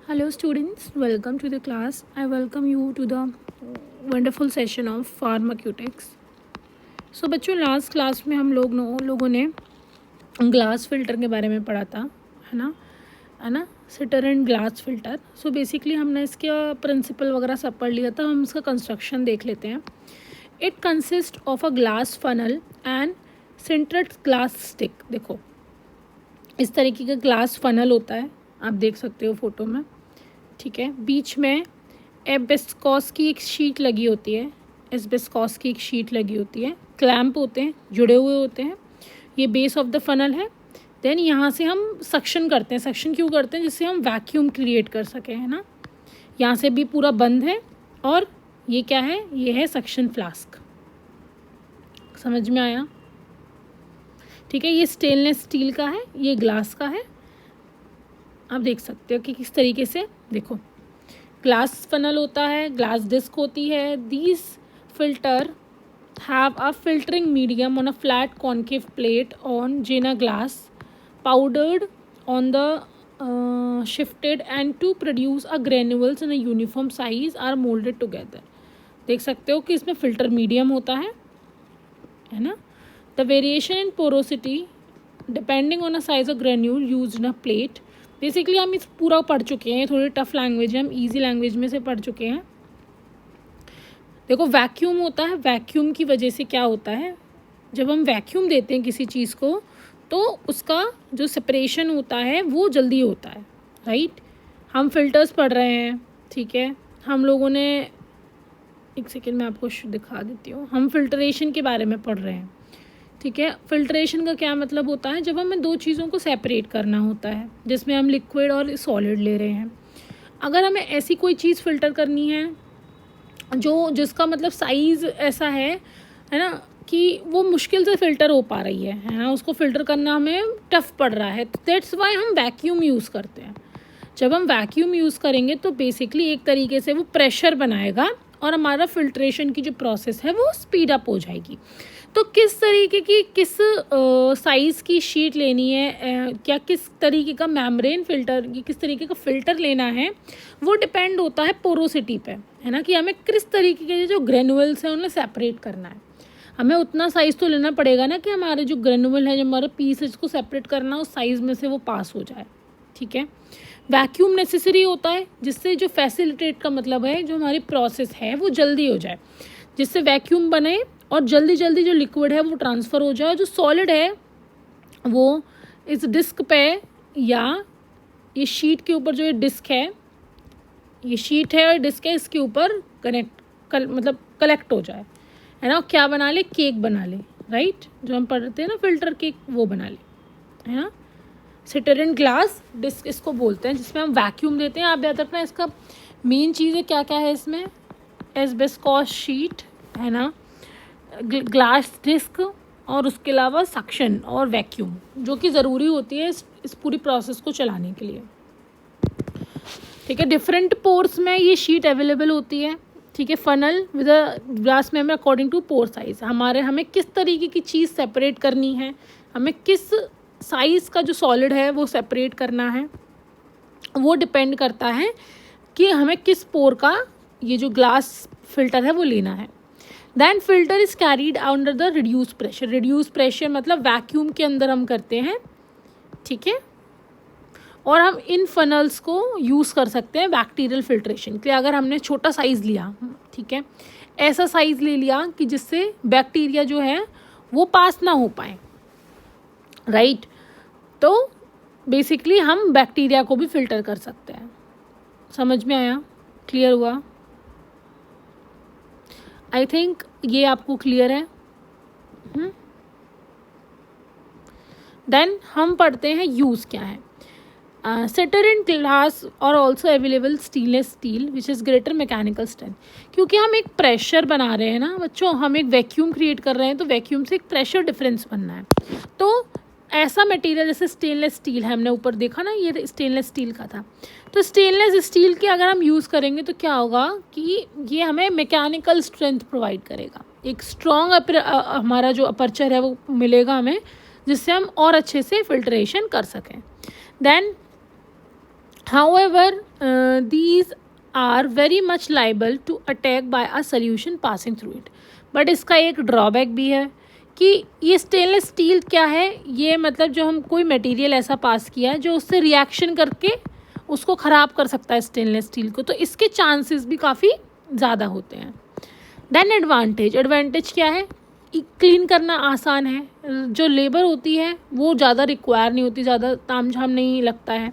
Hello students, welcome to the class. I welcome you to the wonderful session of pharmaceutics. So बच्चों last class में हम लोगों ने glass filter के बारे में पढ़ा था, है ना sintered and glass filter. So basically हमने इसका प्रिंसिपल वगैरह सब पढ़ लिया था. हम इसका कंस्ट्रक्शन देख लेते हैं. It consist of a glass funnel and sintered glass stick. देखो इस तरीके का ग्लास फनल होता है, आप देख सकते हो फोटो में. ठीक है, बीच में एस्बेस्टॉस की एक शीट लगी होती है. एस्बेस्टॉस की एक शीट लगी होती है. क्लैंप होते हैं, जुड़े हुए होते हैं. ये बेस ऑफ द फनल है. देन यहाँ से हम सक्शन करते हैं. सक्शन क्यों करते हैं? जिससे हम वैक्यूम क्रिएट कर सकें, है ना. यहाँ से भी पूरा बंद है. और ये क्या है? ये है सक्शन फ्लास्क. समझ में आया? ठीक है, ये स्टेनलेस स्टील का है, ये ग्लास का है. आप देख सकते हो कि किस तरीके से. देखो ग्लास फनल होता है, ग्लास डिस्क होती है. These filter have a filtering medium on a flat concave plate on Jena glass powdered on the shifted and to produce a granules in a uniform size are moulded together. देख सकते हो कि इसमें filter medium होता है ना. The variation in porosity depending on a size of granule use in a plate. Basically हम इस पूरा पढ़ चुके हैं. थोड़ी टफ लैंग्वेज है, हम इजी लैंग्वेज में से पढ़ चुके हैं. देखो वैक्यूम होता है. वैक्यूम की वजह से क्या होता है, जब हम वैक्यूम देते हैं किसी चीज़ को तो उसका जो सेपरेशन होता है वो जल्दी होता है, राइट. हम फिल्टर्स पढ़ रहे हैं, ठीक है. हम लोगों ने एक सेकेंड में आपको दिखा देती हूँ. हम फिल्टरेशन के बारे में पढ़ रहे हैं, ठीक है. फिल्ट्रेशन का क्या मतलब होता है? जब हमें दो चीज़ों को सेपरेट करना होता है, जिसमें हम लिक्विड और सॉलिड ले रहे हैं. अगर हमें ऐसी कोई चीज़ फ़िल्टर करनी है जिसका मतलब साइज़ ऐसा है ना, कि वो मुश्किल से फ़िल्टर हो पा रही है ना, उसको फ़िल्टर करना हमें टफ़ पड़ रहा है. दैट्स वाई हम वैक्यूम यूज़ करते हैं. जब हम वैक्यूम यूज़ करेंगे तो बेसिकली एक तरीके से वो प्रेशर बनाएगा और हमारा फिल्ट्रेशन की जो प्रोसेस है वो स्पीड अप हो जाएगी. तो किस तरीके की किस साइज़ की शीट लेनी है, क्या किस तरीके का मेम्ब्रेन फ़िल्टर, किस तरीके का फ़िल्टर लेना है, वो डिपेंड होता है पोरोसिटी पे, है ना. कि हमें किस तरीके के जो ग्रेनुअल्स हैं उन्हें सेपरेट करना है. हमें उतना साइज़ तो लेना पड़ेगा ना कि हमारे जो ग्रेनुअल है, जो हमारा पीस है, इसको सेपरेट करना उस साइज़ में से वो पास हो जाए, ठीक है. वैक्यूम नेसेसरी होता है, जिससे जो फैसिलिटेट का मतलब है जो हमारी प्रोसेस है वो जल्दी हो जाए, जिससे वैक्यूम बने और जल्दी जल्दी जो लिक्विड है वो ट्रांसफ़र हो जाए. जो सॉलिड है वो इस डिस्क पे या ये शीट के ऊपर, जो ये डिस्क है, ये शीट है और डिस्क है, इसके ऊपर मतलब कलेक्ट हो जाए, है ना. क्या बना ले? केक बना ले, राइट. जो हम पढ़ते हैं ना फिल्टर केक, वो बना ले, है ना. सिटर एंड ग्लास डिस्क इसको बोलते हैं, जिसमें हम वैक्यूम देते हैं. आप याद रखना इसका मेन चीज़ है क्या क्या है इसमें. एस्बेस्टॉस शीट, है ना, ग्लास डिस्क, और उसके अलावा सक्शन और वैक्यूम, जो कि ज़रूरी होती है इस पूरी प्रोसेस को चलाने के लिए, ठीक है. डिफरेंट पोर्स में ये शीट अवेलेबल होती है, ठीक है. Funnel with a glass member according to pore size. हमें किस तरीके की चीज़ सेपरेट करनी है, हमें किस साइज़ का जो सॉलिड है वो सेपरेट करना है, वो डिपेंड करता है कि हमें किस पोर का ये जो ग्लास फिल्टर है वो लेना है. Then filter is carried under the reduce pressure. Reduce pressure मतलब वैक्यूम के अंदर हम करते हैं, ठीक है. और हम इन फनल्स को यूज़ कर सकते हैं बैक्टीरियल फिल्ट्रेशन के लिए. अगर हमने छोटा साइज़ लिया, ठीक है, ऐसा साइज़ ले लिया कि जिससे बैक्टीरिया जो है वो पास ना हो पाए, राइट. तो बेसिकली हम बैक्टीरिया को भी फिल्टर कर सकते हैं. समझ में आया? क्लियर हुआ? आई थिंक ये आपको क्लियर है. देन हम पढ़ते हैं यूज़ क्या है. सिटर इन ग्लास और also available stainless steel which is greater mechanical strength. क्योंकि हम एक प्रेशर बना रहे हैं ना बच्चों, हम एक वैक्यूम क्रिएट कर रहे हैं, तो वैक्यूम से एक प्रेशर डिफरेंस बनना है. तो ऐसा मटेरियल जैसे स्टेनलेस स्टील है, हमने ऊपर देखा ना, ये स्टेनलेस स्टील का था. तो स्टेनलेस स्टील के अगर हम यूज़ करेंगे तो क्या होगा कि ये हमें मैकेनिकल स्ट्रेंथ प्रोवाइड करेगा. एक स्ट्रॉन्ग हमारा जो अपर्चर है वो मिलेगा हमें, जिससे हम और अच्छे से फिल्ट्रेशन कर सकें. Then however these are very much liable to attack by a solution passing through it. But इसका एक ड्रॉबैक भी है कि ये स्टेनलेस स्टील क्या है, ये मतलब जो हम कोई मटेरियल ऐसा पास किया है जो उससे रिएक्शन करके उसको ख़राब कर सकता है स्टेनलेस स्टील को, तो इसके चांसेस भी काफ़ी ज़्यादा होते हैं. देन एडवांटेज क्या है, क्लीन करना आसान है, जो लेबर होती है वो ज़्यादा रिक्वायर नहीं होती, ज़्यादा तामझाम नहीं लगता है.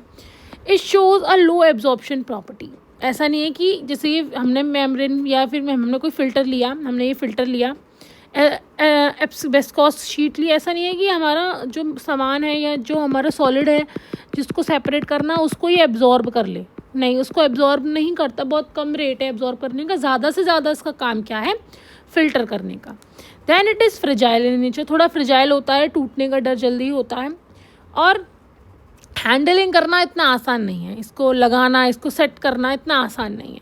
It shows a low absorption property. ऐसा नहीं है कि जैसे ये हमने मेम्ब्रेन या फिर हमने कोई फ़िल्टर लिया, हमने ये फ़िल्टर लिया, एस्बेस्टॉस शीट ली, ऐसा नहीं है कि हमारा जो सामान है या जो हमारा सॉलिड है जिसको सेपरेट करना उसको ये एब्जॉर्ब कर ले. नहीं, उसको एब्जॉर्ब नहीं करता, बहुत कम रेट है एब्जॉर्ब करने का. ज़्यादा से ज़्यादा इसका काम क्या है, फ़िल्टर करने का. Then it is fragile in nature. थोड़ा फ्रेजाइल होता है, टूटने का डर जल्दी होता है, और हैंडलिंग करना इतना आसान नहीं है. इसको लगाना, इसको सेट करना इतना आसान नहीं है.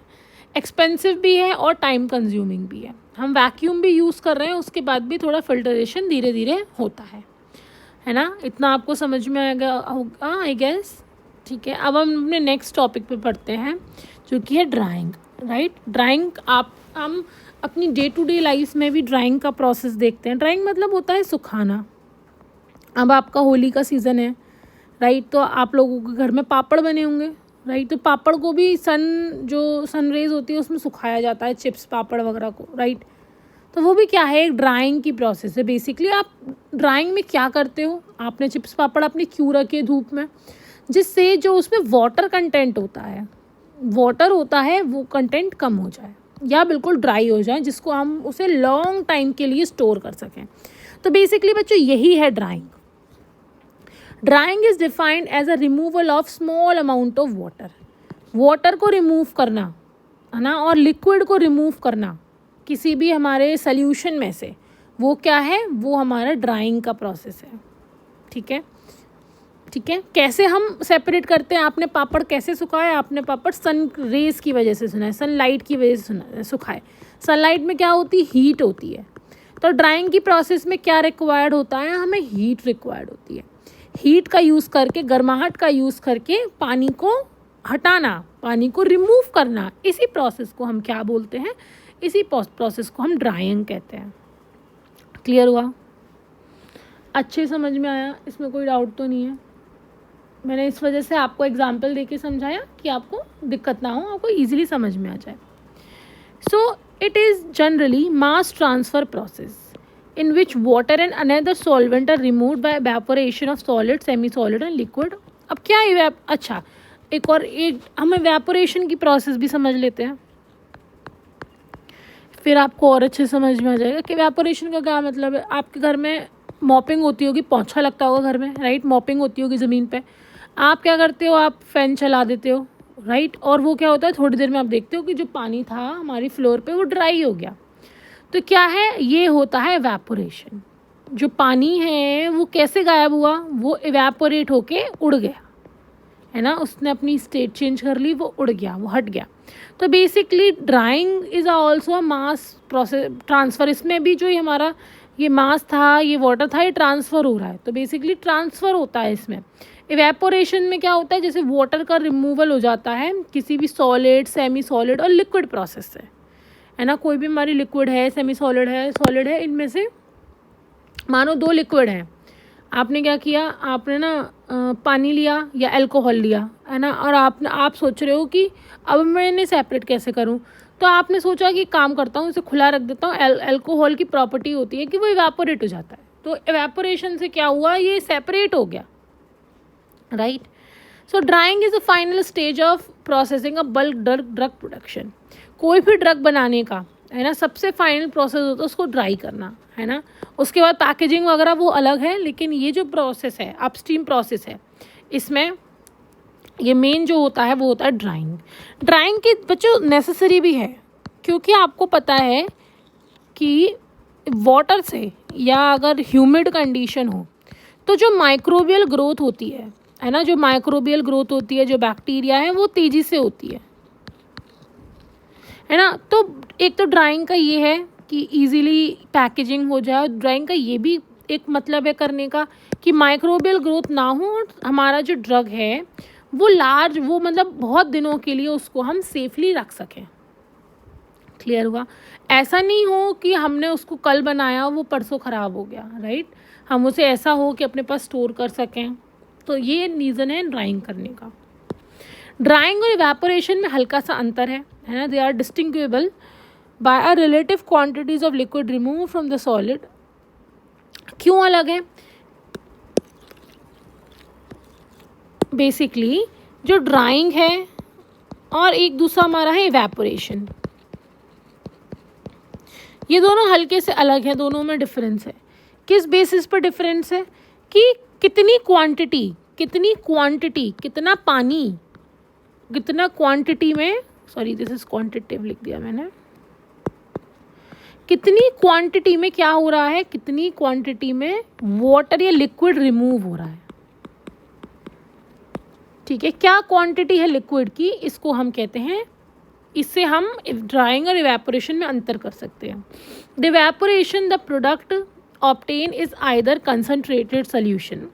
एक्सपेंसिव भी है और टाइम कंज्यूमिंग भी है. हम वैक्यूम भी यूज़ कर रहे हैं, उसके बाद भी थोड़ा फिल्टरेशन धीरे धीरे होता है ना. इतना आपको समझ में आएगा होगा आई गेस. ठीक है, अब हम अपने नेक्स्ट टॉपिक पे पढ़ते हैं जो कि है ड्राइंग. राइट, ड्राइंग हम अपनी डे टू डे लाइफ में भी ड्राइंग का प्रोसेस देखते हैं. ड्राइंग मतलब होता है सुखाना. अब आपका होली का सीज़न है, राइट, तो आप लोगों के घर में पापड़ बने होंगे, राइट. तो पापड़ को भी सन रेज होती है उसमें सुखाया जाता है, चिप्स पापड़ वगैरह को, राइट. तो वो भी क्या है, एक ड्राइंग की प्रोसेस है. बेसिकली आप ड्राइंग में क्या करते हो, आपने चिप्स पापड़ आपने क्यों रखे धूप में, जिससे जो उसमें वाटर कंटेंट होता है वो कंटेंट कम हो जाए या बिल्कुल ड्राई हो जाए, जिसको हम उसे लॉन्ग टाइम के लिए स्टोर कर सकें. तो बेसिकली बच्चों यही है drying. Drying is defined as a removal of small amount of water को रिमूव करना, है ना, और लिक्विड को रिमूव करना किसी भी हमारे सल्यूशन में से, वो क्या है, वो हमारा ड्राइंग का प्रोसेस है. ठीक है. कैसे हम सेपरेट करते हैं, आपने पापड़ कैसे सुखाया, आपने पापड़ सन रेज की वजह से सनलाइट की वजह से सुखाए. सनलाइट में क्या होती है, हीट होती है. तो ड्राइंग की प्रोसेस में क्या रिक्वायर्ड होता है, हमें हीट रिक्वायर्ड होती है. हीट का यूज़ करके, गर्माहट का यूज़ करके पानी को हटाना, पानी को रिमूव करना, इसी प्रोसेस को हम क्या बोलते हैं, इसी प्रोसेस को हम ड्राइंग कहते हैं. क्लियर हुआ, अच्छे समझ में आया, इसमें कोई डाउट तो नहीं है. मैंने इस वजह से आपको एग्जाम्पल देके समझाया कि आपको दिक्कत ना हो, आपको ईजिली समझ में आ जाए. So it is generally mass transfer process in which water and another solvent are removed by evaporation of solid, semi-solid and liquid. अब क्या अच्छा, एक हम evaporation की प्रोसेस भी समझ लेते हैं, फिर आपको और अच्छे समझ में आ जाएगा कि evaporation का क्या मतलब है. आपके घर में मॉपिंग होती होगी, पोंछा लगता होगा घर में, राइट, मॉपिंग होती होगी ज़मीन पे. आप क्या करते हो, आप फ़ैन चला देते हो, राइट, और वो क्या होता है, थोड़ी देर में आप देखते हो कि जो पानी था हमारी फ्लोर पे वो ड्राई हो गया. तो क्या है, ये होता है एवेपोरेशन. जो पानी है वो कैसे गायब हुआ, वो एवेपोरेट होके उड़ गया, है ना, उसने अपनी स्टेट चेंज कर ली, वो उड़ गया, वो हट गया. तो basically drawing is also a mass process transfer. इसमें भी जो ये हमारा ये मास था, ये वाटर था, ये ट्रांसफ़र हो रहा है. तो बेसिकली ट्रांसफ़र होता है इसमें. एवेपोरेशन में क्या होता है, जैसे वाटर का रिमूवल हो जाता है किसी भी सॉलिड, सेमी सॉलिड और लिक्विड प्रोसेस से, है ना. कोई भी हमारी लिक्विड है, सेमी सॉलिड है, सॉलिड है, इनमें से मानो 2 लिक्विड हैं, आपने क्या किया, आपने ना पानी लिया या अल्कोहल लिया, है ना, और आप सोच रहे हो कि अब मैं इन्हें सेपरेट कैसे करूं. तो आपने सोचा कि काम करता हूं, इसे खुला रख देता हूं. अल्कोहल की प्रॉपर्टी होती है कि वो इवेपोरेट हो जाता है. तो इवेपोरेशन से क्या हुआ, ये सेपरेट हो गया, right. So drawing is the final stage of processing a bulk drug production. कोई भी ड्रग बनाने का, है ना, सबसे फाइनल प्रोसेस होता है उसको ड्राई करना, है ना. उसके बाद पैकेजिंग वगैरह वो अलग है, लेकिन ये जो प्रोसेस है, अपस्ट्रीम प्रोसेस है, इसमें ये मेन जो होता है वो होता है ड्राइंग. ड्राइंग की बच्चों नेसेसरी भी है, क्योंकि आपको पता है कि वाटर से या अगर ह्यूमिड कंडीशन हो तो जो माइक्रोबियल ग्रोथ होती है ना, जो माइक्रोबियल ग्रोथ होती है, जो बैक्टीरिया है, वो तेज़ी से होती है ना. तो एक तो ड्राइंग का ये है कि इजीली पैकेजिंग हो जाए. ड्राइंग का ये भी एक मतलब है करने का कि माइक्रोबियल ग्रोथ ना हो और हमारा जो ड्रग है वो मतलब बहुत दिनों के लिए उसको हम सेफली रख सकें। क्लियर हुआ? ऐसा नहीं हो कि हमने उसको कल बनाया वो परसों ख़राब हो गया, राइट? हम उसे ऐसा हो कि अपने पास स्टोर कर सकें। तो ये रीज़न है ड्राइंग करने का। ड्राइंग और इवेपोरेशन में हल्का सा अंतर है ना? They are distinguishable by a relative quantities of liquid remove from the solid. क्यों अलग है? बेसिकली जो ड्राइंग है और एक दूसरा हमारा है इवेपोरेशन, ये दोनों हल्के से अलग है, दोनों में डिफरेंस है। किस बेसिस पर डिफरेंस है? कि कितना पानी, कितना क्वांटिटी में, सॉरी दिस इज क्वांटिटेटिव लिख दिया मैंने, कितनी क्वांटिटी में क्या हो रहा है, कितनी क्वांटिटी में वाटर या लिक्विड रिमूव हो रहा है। ठीक है, क्या क्वांटिटी है लिक्विड की, इसको हम कहते हैं, इससे हम ड्राइंग और इवेपोरेशन में अंतर कर सकते हैं। The evaporation the product obtain is either concentrated solution.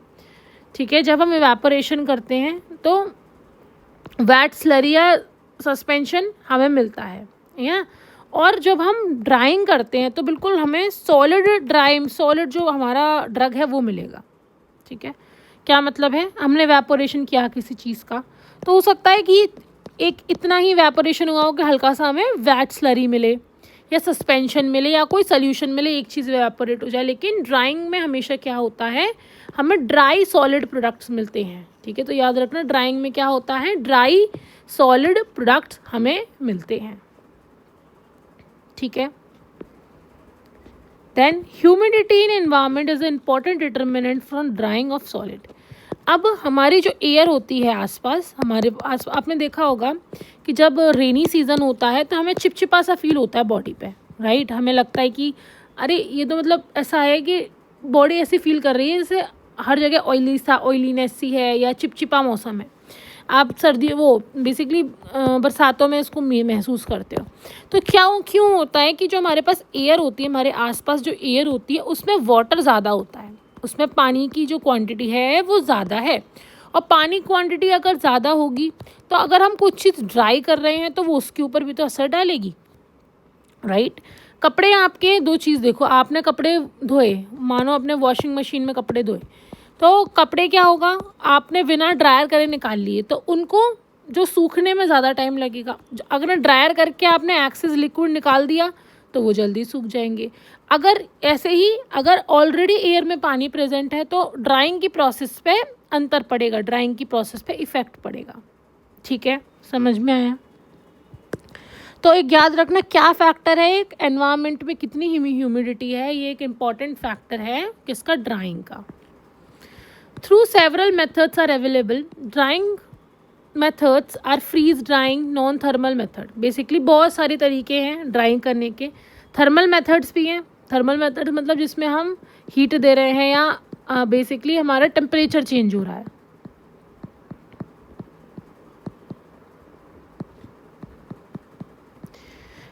ठीक है, जब हम इवेपोरेशन करते हैं तो वेट स्लरी या सस्पेंशन हमें मिलता है, या और जब हम ड्राइंग करते हैं तो बिल्कुल हमें सॉलिड जो हमारा ड्रग है वो मिलेगा। ठीक है, क्या मतलब है? हमने इवेपोरेशन किया किसी चीज़ का, तो हो सकता है कि एक इतना ही इवेपोरेशन हुआ हो कि हल्का सा हमें वेट स्लरी मिले या सस्पेंशन मिले या कोई सोल्यूशन मिले, एक चीज़ इवेपोरेट हो जाए। लेकिन ड्राइंग में हमेशा क्या होता है, हमें ड्राई सॉलिड प्रोडक्ट्स मिलते हैं। ठीक है, तो याद रखना ड्राइंग में क्या होता है, ड्राई सॉलिड प्रोडक्ट्स हमें मिलते हैं। ठीक है, then humidity in environment is a important determinant from drying of solid. अब हमारी जो एयर होती है आसपास, हमारे आस, आपने देखा होगा कि जब रेनी सीज़न होता है तो हमें चिपचिपा सा फील होता है बॉडी पे, राइट? हमें लगता है कि अरे ये तो मतलब ऐसा है कि बॉडी ऐसी फील कर रही है जैसे हर जगह ऑयलीनेस सी है या चिपचिपा मौसम है। आप सर्दी वो बेसिकली बरसातों में इसको महसूस करते हो। तो क्यों होता है कि जो हमारे पास एयर होती है, हमारे आसपास जो एयर होती है उसमें वाटर ज़्यादा होता है, उसमें पानी की जो क्वांटिटी है वो ज़्यादा है। और पानी क्वांटिटी अगर ज़्यादा होगी तो अगर हम कुछ चीज़ ड्राई कर रहे हैं तो वो उसके ऊपर भी तो असर डालेगी, राइट? कपड़े आपके, दो चीज़ देखो, आपने कपड़े धोए, मानो आपने वॉशिंग मशीन में कपड़े धोए, तो कपड़े क्या होगा, आपने बिना ड्रायर करे निकाल लिए तो उनको जो सूखने में ज़्यादा टाइम लगेगा। अगर ड्रायर करके आपने एक्सेस लिक्विड निकाल दिया तो वो जल्दी सूख जाएंगे। अगर ऐसे ही अगर ऑलरेडी एयर में पानी प्रेजेंट है तो ड्राइंग की प्रोसेस पे अंतर पड़ेगा, ड्राइंग की प्रोसेस पे इफ़ेक्ट पड़ेगा। ठीक है, समझ में आया? तो एक याद रखना क्या फैक्टर है, एक एनवायरनमेंट में कितनी ह्यूमिडिटी है, ये एक इम्पॉर्टेंट फैक्टर है किसका, ड्राइंग का। Through several methods are available, drying methods are freeze drying, non thermal method. Basically बहुत सारे तरीके हैं ड्राइंग करने के, थर्मल मेथड्स भी हैं। थर्मल मेथड मतलब जिसमें हम हीट दे रहे हैं या बेसिकली हमारा टेम्परेचर चेंज हो रहा है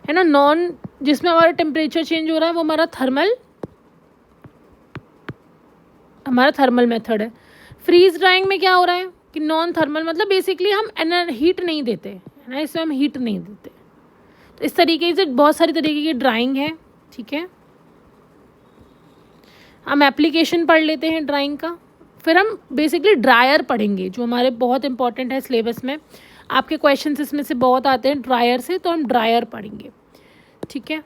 ना। नॉन जिसमें हमारा टेम्परेचर चेंज हो रहा है वो हमारा थर्मल मेथड है। फ्रीज ड्राइंग में क्या हो रहा है कि नॉन थर्मल मतलब बेसिकली हम हीट नहीं देते है ना, इसमें हम हीट नहीं देते। तो इस तरीके से बहुत सारी तरीके की ड्राइंग है। ठीक है, हम एप्लीकेशन पढ़ लेते हैं ड्राइंग का, फिर हम बेसिकली ड्रायर पढ़ेंगे जो हमारे बहुत इंपॉर्टेंट है सिलेबस में, आपके क्वेश्चंस इसमें से बहुत आते हैं ड्रायर से, तो हम ड्रायर पढ़ेंगे। ठीक है,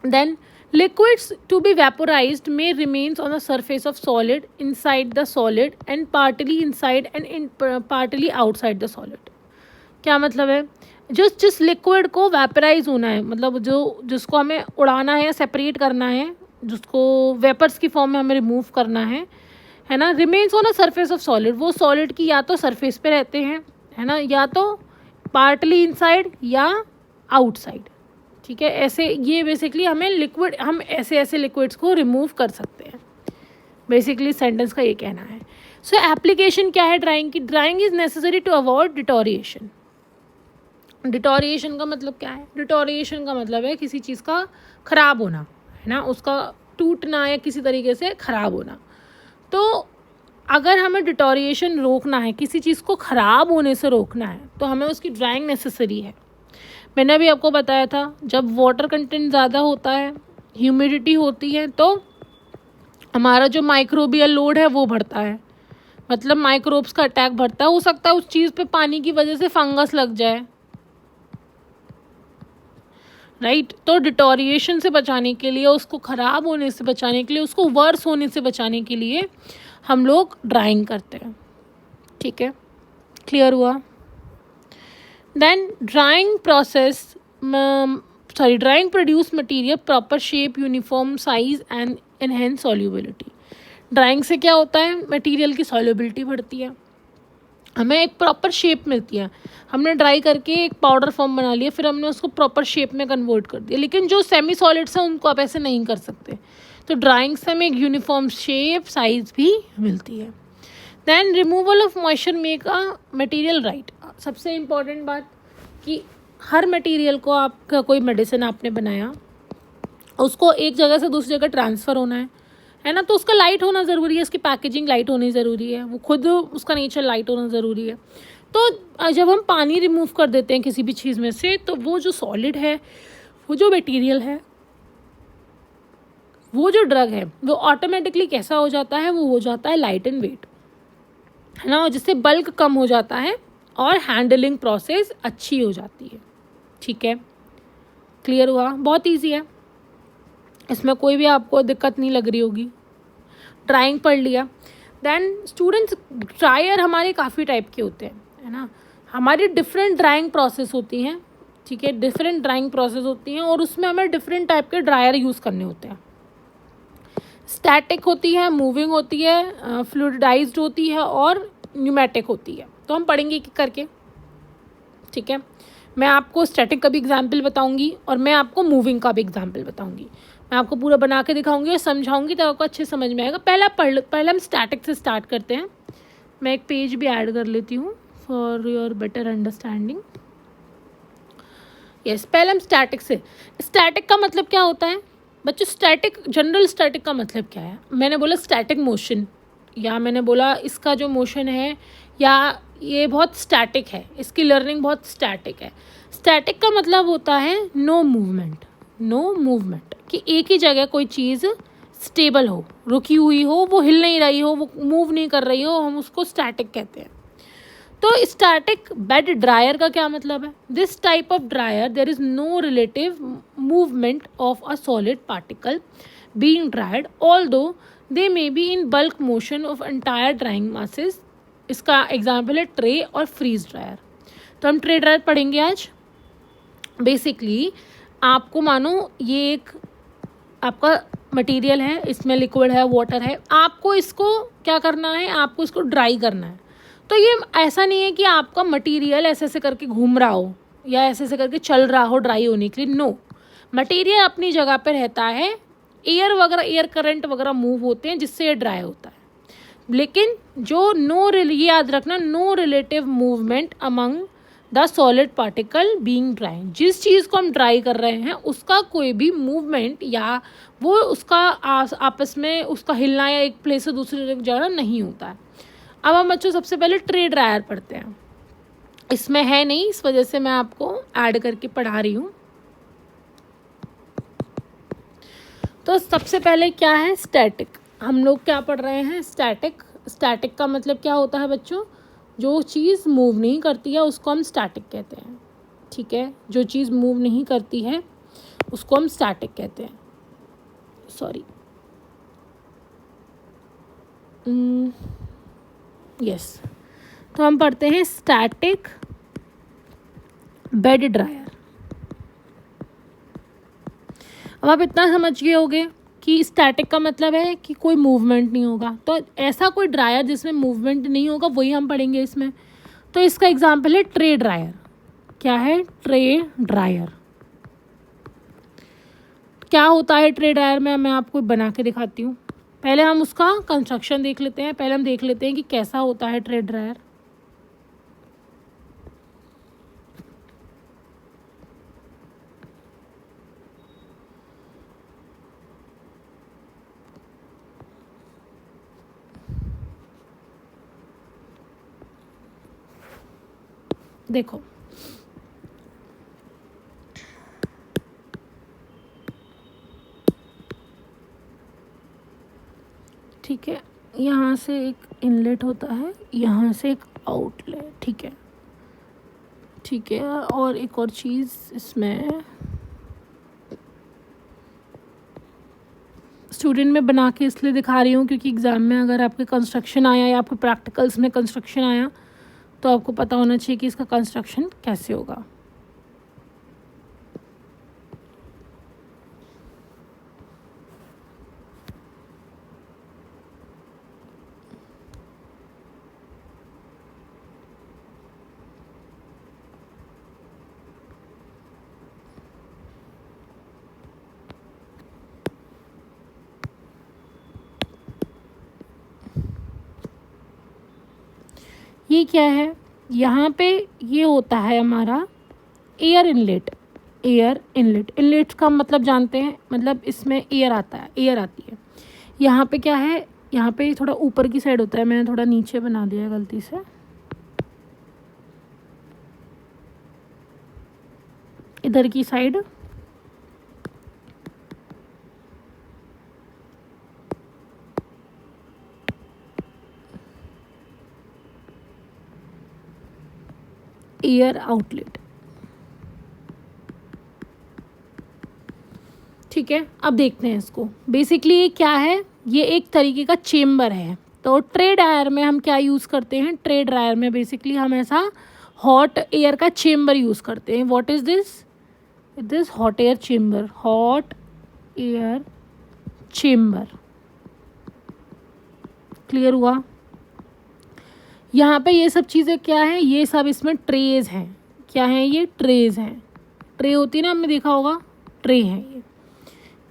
then liquids to be vaporized may remains on the surface of solid, inside the solid and partly inside and partly outside the solid। क्या मतलब है, जिस लिक्विड को वेपराइज होना है, मतलब जिसको हमें उड़ाना है या सेपरेट करना है, जिसको वेपर्स की फॉर्म में हमें रिमूव करना है ना, remains on the surface of solid, वो सॉलिड की या तो सरफेस पे रहते हैं, है ना, या तो पार्टली इनसाइड या आउटसाइड। ठीक है, ऐसे ये बेसिकली हमें लिक्विड, हम ऐसे लिक्विड्स को रिमूव कर सकते हैं, बेसिकली सेंटेंस का ये कहना है। सो एप्लीकेशन क्या है ड्राइंग की, drying is necessary to avoid deterioration. Deterioration का मतलब क्या है, डिटोरिएशन का मतलब है किसी चीज़ का ख़राब होना, है ना, उसका टूटना या किसी तरीके से ख़राब होना। तो अगर हमें डिटोरिएशन रोकना है, किसी चीज़ को ख़राब होने से रोकना है, तो हमें उसकी ड्राइंग नेसेसरी है। मैंने अभी आपको बताया था, जब वाटर कंटेंट ज़्यादा होता है, ह्यूमिडिटी होती है, तो हमारा जो माइक्रोबियल लोड है वो बढ़ता है, मतलब माइक्रोब्स का अटैक बढ़ता है। हो सकता है उस चीज़ पे पानी की वजह से फंगस लग जाए, राइट। तो डिटोरिएशन से बचाने के लिए, उसको ख़राब होने से बचाने के लिए, उसको वर्स होने से बचाने के लिए हम लोग ड्राइंग करते हैं, ठीक है। क्लियर हुआ? Then drying process, drying produce material proper shape, uniform size and enhance solubility. Drying से क्या होता है, मटेरियल की सॉल्युबिलिटी बढ़ती है, हमें एक प्रॉपर शेप मिलती है। हमने ड्राई करके एक पाउडर फॉर्म बना लिया, फिर हमने उसको प्रॉपर शेप में कन्वर्ट कर दिया। लेकिन जो सेमी सॉलिड्स हैं उनको आप ऐसे नहीं कर सकते। तो ड्राइंग से हमें एक यूनिफॉर्म शेप, साइज भी मिलती है। Then removal of moisture make a material right. सबसे इम्पॉर्टेंट बात कि हर मटेरियल को, आपका कोई मेडिसिन आपने बनाया, उसको एक जगह से दूसरी जगह ट्रांसफ़र होना है ना, तो उसका लाइट होना ज़रूरी है, उसकी पैकेजिंग लाइट होनी ज़रूरी है, वो खुद उसका नेचर लाइट होना ज़रूरी है। तो जब हम पानी रिमूव कर देते हैं किसी भी चीज़ में से, तो वो जो सॉलिड है, वो जो मटेरियल है, वो जो ड्रग है, वो ऑटोमेटिकली कैसा हो जाता है, वो हो जाता है लाइट इन वेट, है ना, जिससे बल्क कम हो जाता है और हैंडलिंग प्रोसेस अच्छी हो जाती है, ठीक है। क्लियर हुआ? बहुत ईजी है, इसमें कोई भी आपको दिक्कत नहीं लग रही होगी। ड्राइंग पढ़ लिया। देन स्टूडेंट्स, ड्रायर हमारे काफ़ी टाइप के होते हैं, है ना, हमारी डिफरेंट ड्राइंग प्रोसेस होती हैं, ठीक है, डिफरेंट ड्राइंग प्रोसेस होती हैं, और उसमें हमें डिफरेंट टाइप के ड्रायर यूज़ करने होते हैं। स्टैटिक होती है, मूविंग होती है, फ्लूइडाइज्ड होती है, और न्यूमेटिक होती है। तो हम पढ़ेंगे एक करके, ठीक है। मैं आपको स्टैटिक का भी एग्जाम्पल बताऊंगी, और मैं आपको मूविंग का भी एग्जाम्पल बताऊंगी। मैं आपको पूरा बना के दिखाऊंगी और समझाऊंगी, तो आपको अच्छे समझ में आएगा। पहले हम स्टैटिक से स्टार्ट करते हैं। मैं एक पेज भी ऐड कर लेती हूँ for your better understanding. Yes, पहले हम स्टैटिक से। स्टैटिक का मतलब क्या होता है बच्चों? स्टैटिक, जनरल स्टैटिक का मतलब क्या है? मैंने बोला स्टैटिक मोशन, या मैंने बोला इसका जो मोशन है, या ये बहुत स्टैटिक है, इसकी लर्निंग बहुत स्टैटिक है। स्टैटिक का मतलब होता है नो मूवमेंट, नो मूवमेंट, कि एक ही जगह कोई चीज़ स्टेबल हो, रुकी हुई हो, वो हिल नहीं रही हो, वो मूव नहीं कर रही हो, हम उसको स्टैटिक कहते हैं। तो स्टैटिक बेड ड्रायर का क्या मतलब है? This type of dryer there is no relative movement of a solid particle being dried, although they may be in bulk motion of entire drying masses. इसका एग्जाम्पल है tray और freeze dryer. तो हम tray dryer पढ़ेंगे आज। Basically आपको मानो ये एक आपका मटेरियल है, इसमें लिक्विड है, वाटर है, आपको इसको क्या करना है, आपको इसको ड्राई करना है। तो ये ऐसा नहीं है कि आपका मटेरियल ऐसे ऐसे करके घूम रहा हो या ऐसे ऐसे करके चल रहा हो ड्राई होने के लिए। नो, मटेरियल अपनी जगह पे रहता है, एयर वगैरह, एयर करंट वगैरह मूव होते हैं जिससे ये ड्राई होता है। लेकिन जो ये याद रखना, no relative movement among the solid particle being dry. जिस चीज़ को हम ड्राई कर रहे हैं उसका कोई भी मूवमेंट या वो उसका आपस में उसका हिलना या एक प्लेस से दूसरी जगह नहीं होता है। अब हम बच्चों सबसे पहले ट्रे ड्रायर पढ़ते हैं। इसमें है नहीं, इस वजह से मैं आपको ऐड करके पढ़ा रही हूँ। तो सबसे पहले क्या है? स्टैटिक। हम लोग क्या पढ़ रहे हैं? स्टैटिक। स्टैटिक का मतलब क्या होता है बच्चों? जो चीज़ मूव नहीं करती है उसको हम स्टैटिक कहते हैं, ठीक है। जो चीज़ मूव नहीं करती है उसको हम स्टैटिक कहते हैं। Sorry, yes. तो हम पढ़ते हैं स्टैटिक बेड ड्रायर। अब आप इतना समझ गए होगे कि स्टैटिक का मतलब है कि कोई मूवमेंट नहीं होगा। तो ऐसा कोई ड्रायर जिसमें मूवमेंट नहीं होगा वही हम पढ़ेंगे इसमें। तो इसका एग्जाम्पल है ट्रे ड्रायर। क्या है? Tray dryer. क्या होता है ट्रे ड्रायर में? मैं आपको बना के दिखाती हूँ। पहले हम उसका कंस्ट्रक्शन देख लेते हैं। पहले हम देख लेते हैं कि कैसा होता है ट्रे ड्रायर। देखो ठीक है, यहाँ से एक इनलेट होता है, यहाँ से एक आउटलेट, ठीक है, ठीक है। और एक और चीज़ इसमें स्टूडेंट में बना के इसलिए दिखा रही हूँ क्योंकि एग्ज़ाम में अगर आपके कंस्ट्रक्शन आया या आपके प्रैक्टिकल्स में कंस्ट्रक्शन आया तो आपको पता होना चाहिए कि इसका कंस्ट्रक्शन कैसे होगा। ये क्या है, यहाँ पे ये होता है हमारा air inlet. Air inlet, inlet का मतलब जानते हैं, मतलब इसमें एयर आता है, एयर आती है। यहाँ पे क्या है, यहाँ पे थोड़ा ऊपर की साइड होता है, मैंने थोड़ा नीचे बना दिया गलती से। इधर की साइड एयर आउटलेट, ठीक है। अब देखते हैं इसको। बेसिकली ये क्या है, ये एक तरीके का चेम्बर है। तो ट्रे ड्रायर में हम क्या यूज़ करते हैं, ट्रे ड्रायर में बेसिकली हम ऐसा हॉट एयर का चेम्बर यूज़ करते हैं। What is this, this hot air chamber, hot air chamber. Clear हुआ। यहाँ पे ये सब चीज़ें क्या हैं, ये सब इसमें ट्रेज हैं। क्या हैं ये, ट्रेज हैं। ट्रे होती है ना, हमने देखा होगा, ट्रे हैं ये,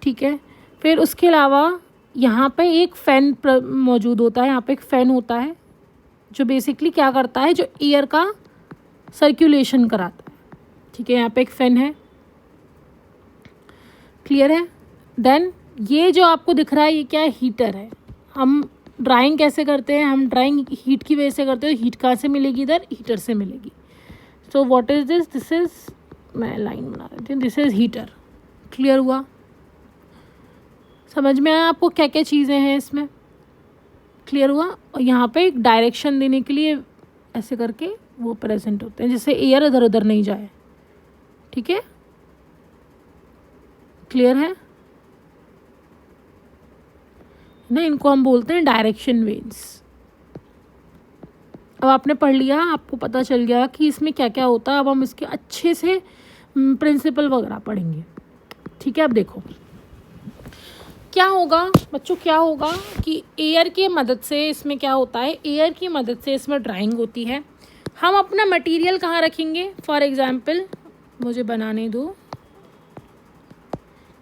ठीक है। फिर उसके अलावा यहाँ पे एक फ़ैन मौजूद होता है। यहाँ पे एक फ़ैन होता है जो बेसिकली क्या करता है, जो एयर का सर्कुलेशन कराता है, ठीक है। यहाँ पे एक फ़ैन है, क्लियर है। देन ये जो आपको दिख रहा है ये क्या है, हीटर है। हम ड्राइंग कैसे करते हैं, हम ड्राइंग हीट की वजह से करते हैं। हीट कहाँ से मिलेगी, इधर हीटर से मिलेगी। So what is this, this is, मैं लाइन बना देती हूँ, दिस इज़ हीटर। क्लियर हुआ, समझ में आया आपको क्या क्या चीज़ें हैं इसमें, क्लियर हुआ। और यहाँ पे एक डायरेक्शन देने के लिए ऐसे करके वो प्रेजेंट होते हैं, जिससे एयर इधर उधर नहीं जाए, ठीक है। क्लियर है ना, इनको हम बोलते हैं डायरेक्शन वेन्स। अब आपने पढ़ लिया, आपको पता चल गया कि इसमें क्या क्या होता है। अब हम इसके अच्छे से प्रिंसिपल वगैरह पढ़ेंगे, ठीक है। अब देखो क्या होगा बच्चों, क्या होगा कि एयर की मदद से इसमें क्या होता है, एयर की मदद से इसमें ड्राइंग होती है। हम अपना मटेरियल कहाँ रखेंगे, फॉर एग्जांपल मुझे बनाने दो,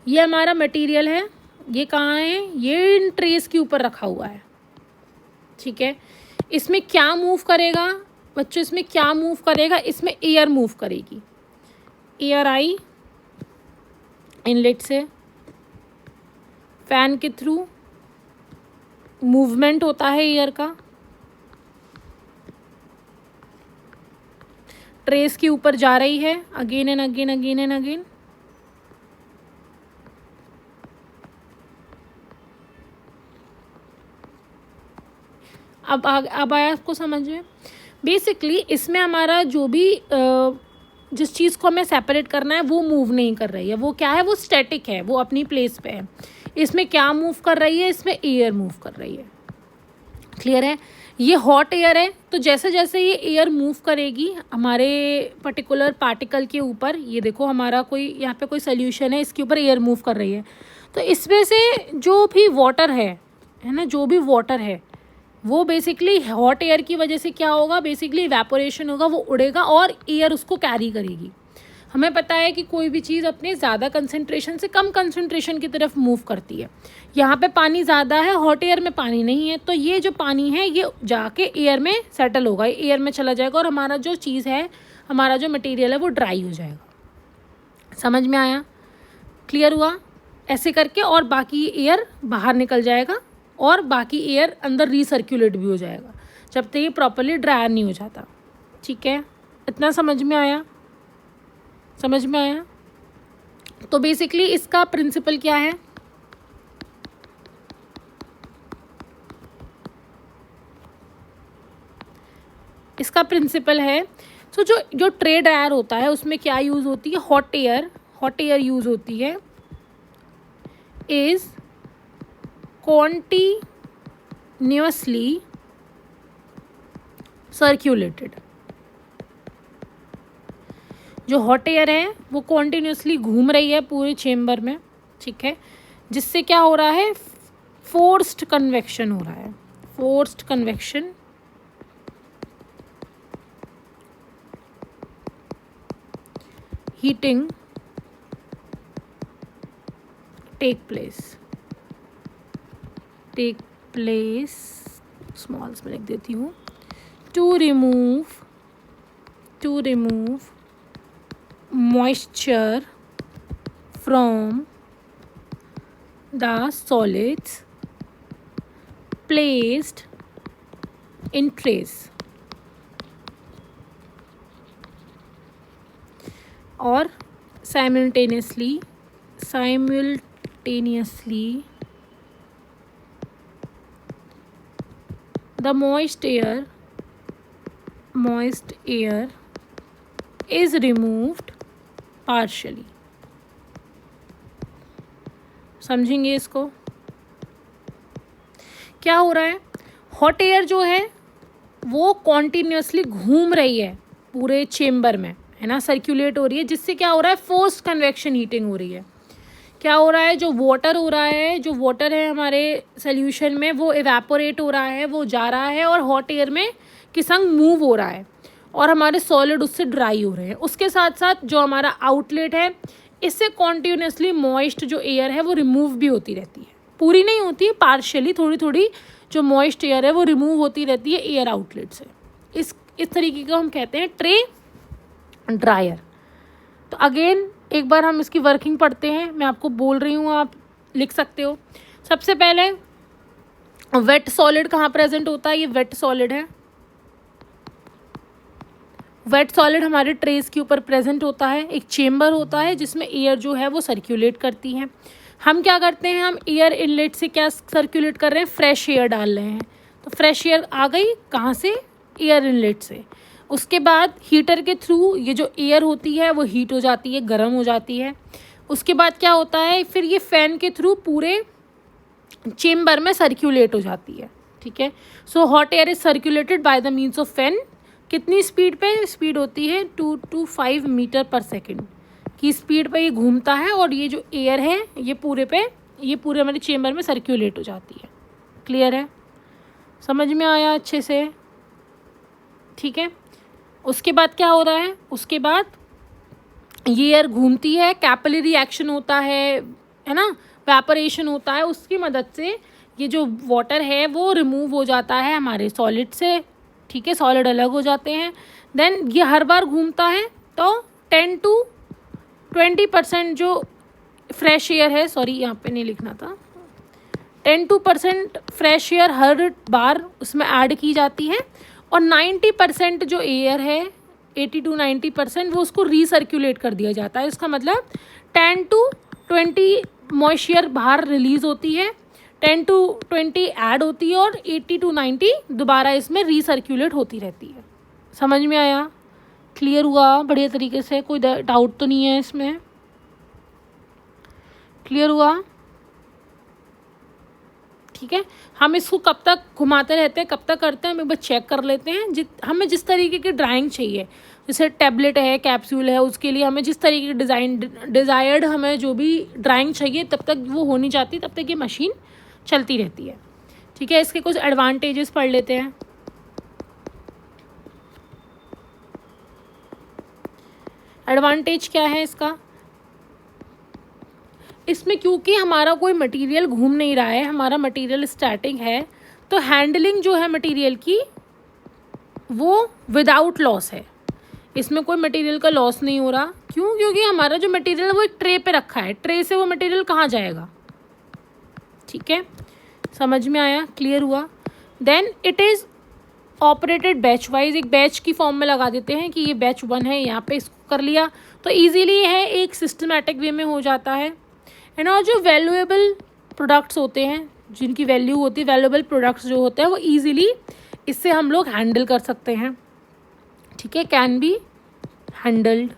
ये हमारा मटेरियल है, ये कहाँ है, ये इन ट्रेस के ऊपर रखा हुआ है, ठीक है। इसमें क्या मूव करेगा बच्चों, इसमें क्या मूव करेगा, इसमें एयर मूव करेगी। एयर आई इनलेट से, फैन के थ्रू मूवमेंट होता है एयर का, ट्रेस के ऊपर जा रही है, again and again, again and again. अब आया आपको समझ में। बेसिकली इसमें हमारा जो भी जिस चीज़ को हमें सेपरेट करना है वो मूव नहीं कर रही है, वो क्या है, वो स्टैटिक है, वो अपनी प्लेस पे है। इसमें क्या मूव कर रही है, इसमें एयर मूव कर रही है, क्लियर है। ये हॉट एयर है, तो जैसे जैसे ये एयर मूव करेगी हमारे पर्टिकुलर पार्टिकल के ऊपर, ये देखो हमारा कोई यहाँ पे कोई सोल्यूशन है, इसके ऊपर एयर मूव कर रही है, तो इसमें से जो भी वाटर है ना, जो भी वाटर है वो बेसिकली हॉट एयर की वजह से क्या होगा, बेसिकली इवेपोरेशन होगा, वो उड़ेगा और एयर उसको कैरी करेगी। हमें पता है कि कोई भी चीज़ अपने ज़्यादा कंसंट्रेशन से कम कंसंट्रेशन की तरफ मूव करती है। यहाँ पे पानी ज़्यादा है, हॉट एयर में पानी नहीं है, तो ये जो पानी है ये जाके एयर में सेटल होगा, एयर में चला जाएगा और हमारा जो चीज़ है, हमारा जो मटेरियल है वो ड्राई हो जाएगा। समझ में आया, क्लियर हुआ। ऐसे करके और बाकी एयर बाहर निकल जाएगा और बाकी एयर अंदर रीसर्कुलेट भी हो जाएगा, जब तक ये प्रॉपरली ड्रायर नहीं हो जाता, ठीक है। इतना समझ में आया? समझ में आया? तो बेसिकली इसका प्रिंसिपल क्या है? इसका प्रिंसिपल है, सो जो जो ट्रे ड्रायर होता है उसमें क्या यूज़ होती है? हॉट एयर यूज़ होती है, इज़ कॉन्टिन्यूअसली सर्क्यूलेटेड। जो हॉट एयर है वो कॉन्टिन्यूअसली घूम रही है पूरे चेम्बर में, ठीक है, जिससे क्या हो रहा है? फोर्स्ड कन्वेक्शन हो रहा है। Forced convection heating take place smalls में लिख देती हूँ, to remove moisture from the solids placed in trays, और simultaneously the moist air is removed partially। समझेंगे इसको? क्या हो रहा है? हॉट एयर जो है वो कॉन्टिन्यूसली घूम रही है पूरे चेम्बर में, है ना, सर्कुलेट हो रही है, जिससे क्या हो रहा है? फोर्स्ड कन्वेक्शन हीटिंग हो रही है। क्या हो रहा है? जो वाटर है हमारे सोल्यूशन में वो इवेपोरेट हो रहा है, वो जा रहा है और हॉट एयर में के संग मूव हो रहा है और हमारे सॉलिड उससे ड्राई हो रहे हैं। उसके साथ साथ जो हमारा आउटलेट है इससे कॉन्टिन्यूसली मॉइस्ट जो एयर है वो रिमूव भी होती रहती है, पूरी नहीं होती है, पार्शियली थोड़ी थोड़ी जो मॉइस्ट एयर है वो रिमूव होती रहती है एयर आउटलेट से। इस तरीके का हम कहते हैं ट्रे ड्रायर। तो अगेन एक बार हम इसकी वर्किंग पढ़ते हैं, मैं आपको बोल रही हूँ, आप लिख सकते हो। सबसे पहले वेट सॉलिड कहाँ प्रेजेंट होता है? ये वेट सॉलिड है। वेट सॉलिड हमारे ट्रेस के ऊपर प्रेजेंट होता है। एक चेम्बर होता है जिसमें एयर जो है वो सर्कुलेट करती है। हम क्या करते हैं? हम एयर इनलेट से क्या सर्कुलेट कर रहे हैं? फ्रेश एयर डाल रहे हैं। तो फ्रेश एयर आ गई कहाँ से? एयर इनलेट से। उसके बाद हीटर के थ्रू ये जो एयर होती है वो हीट हो जाती है, गर्म हो जाती है। उसके बाद क्या होता है? फिर ये फ़ैन के थ्रू पूरे चेम्बर में सर्कुलेट हो जाती है, ठीक है। So hot air is circulated by the means of fan. कितनी स्पीड पे? स्पीड होती है 2 to 5 मीटर पर सेकेंड की स्पीड पे ये घूमता है और ये जो एयर है ये पूरे हमारे चेम्बर में सर्कुलेट हो जाती है। क्लियर है? समझ में आया अच्छे से? ठीक है। उसके बाद क्या हो रहा है? उसके बाद ये एयर घूमती है, कैपिलरी एक्शन होता है ना, वेपोरेशन होता है, उसकी मदद से ये जो वाटर है वो रिमूव हो जाता है हमारे सॉलिड से, ठीक है, सॉलिड अलग हो जाते हैं। देन ये हर बार घूमता है तो 10 to 20% जो फ्रेश एयर है, सॉरी यहाँ पे नहीं लिखना था, 10% फ्रेश एयर हर बार उसमें ऐड की जाती है और 90% जो एयर है 80 to 90% वो उसको रीसर्कुलेट कर दिया जाता है। इसका मतलब 10 to 20 मॉइस्चर बाहर रिलीज होती है, 10 to 20 ऐड होती है और 80 to 90 दोबारा इसमें रीसर्कुलेट होती रहती है। समझ में आया? क्लियर हुआ बढ़िया तरीके से? कोई डाउट तो नहीं है इसमें? क्लियर हुआ? ठीक है। हम इसको कब तक घुमाते रहते हैं, कब तक करते हैं, हम एक बार चेक कर लेते हैं। हमें जिस तरीके की ड्राइंग चाहिए, जैसे टैबलेट है, कैप्सूल है, उसके लिए हमें जिस तरीके की डिज़ायर्ड हमें जो भी ड्राइंग चाहिए तब तक वो हो नहीं जाती, तब तक ये मशीन चलती रहती है। ठीक है। इसके कुछ एडवांटेजेस पढ़ लेते हैं। एडवांटेज क्या है इसका? इसमें क्योंकि हमारा कोई मटेरियल घूम नहीं रहा है, हमारा मटेरियल स्टैटिक है, तो हैंडलिंग जो है मटेरियल की वो विदाउट लॉस है। इसमें कोई मटेरियल का लॉस नहीं हो रहा। क्यों? क्योंकि हमारा जो मटेरियल है वो एक ट्रे पे रखा है, ट्रे से वो मटेरियल कहाँ जाएगा? ठीक है। समझ में आया? क्लियर हुआ? Then it is operated batch wise, एक बैच की फॉर्म में लगा देते हैं कि ये बैच 1 है, यहाँ पे इसको कर लिया तो ईजीली है, एक सिस्टमैटिक वे में हो जाता है। एंड और जो वैल्यूएबल प्रोडक्ट्स होते हैं, जिनकी वैल्यू होती है, वैल्यूएबल प्रोडक्ट्स जो होते हैं वो ईजीली इससे हम लोग हैंडल कर सकते हैं, ठीक है, कैन बी हैंडल्ड।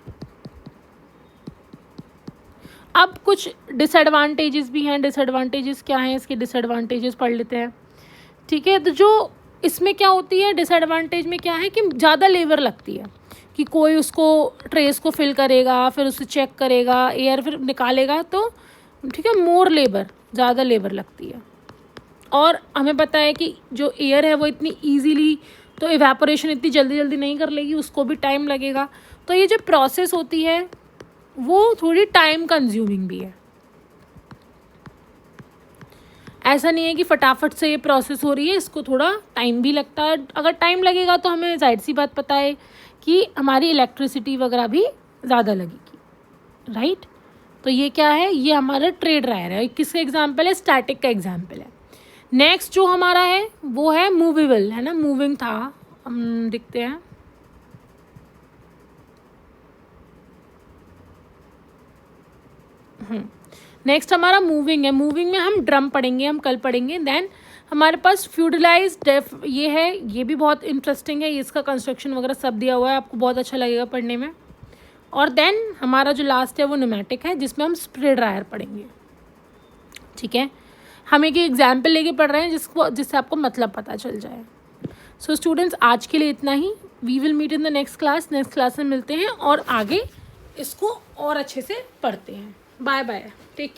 अब कुछ डिसएडवांटेजेस भी हैं। डिसएडवांटेजेस क्या हैं, इसके डिसएडवांटेजेस पढ़ लेते हैं, ठीक है। तो जो इसमें क्या होती है, डिसएडवांटेज में क्या है कि ज़्यादा लेबर लगती है, कि कोई उसको ट्रेस को फिल करेगा, फिर उसे चेक करेगा, एयर फिर निकालेगा, तो ठीक है, मोर लेबर, ज़्यादा लेबर लगती है। और हमें पता है कि जो एयर है वो इतनी ईजीली तो इवेपोरेशन इतनी जल्दी जल्दी नहीं कर लेगी, उसको भी टाइम लगेगा। तो ये जो प्रोसेस होती है वो थोड़ी टाइम कंज्यूमिंग भी है। ऐसा नहीं है कि फटाफट से ये प्रोसेस हो रही है, इसको थोड़ा टाइम भी लगता है। अगर टाइम लगेगा तो हमें जाहिर सी बात पता है कि हमारी इलेक्ट्रिसिटी वगैरह भी ज़्यादा लगेगी, राइट। तो ये क्या है, ये हमारा ट्रे ड्रायर है। किसका एग्जाम्पल है, स्टैटिक का एग्जाम्पल है। नेक्स्ट जो हमारा है वो है मूवेबल, है ना, मूविंग था, हम देखते हैं। नेक्स्ट हमारा मूविंग है। मूविंग में हम ड्रम पढ़ेंगे, हम कल पढ़ेंगे। देन हमारे पास फ्यूडलाइज्ड ये है, ये भी बहुत इंटरेस्टिंग है, इसका कंस्ट्रक्शन वगैरह सब दिया हुआ है, आपको बहुत अच्छा लगेगा पढ़ने में। और देन हमारा जो लास्ट है वो न्यूमेटिक है, जिसमें हम स्प्रे ड्रायर पढ़ेंगे, ठीक है। हम एक एग्जाम्पल लेके पढ़ रहे हैं जिससे आपको मतलब पता चल जाए। सो स्टूडेंट्स, आज के लिए इतना ही। We will meet in the next class. Next class में मिलते हैं और आगे इसको और अच्छे से पढ़ते हैं। Bye bye, take care.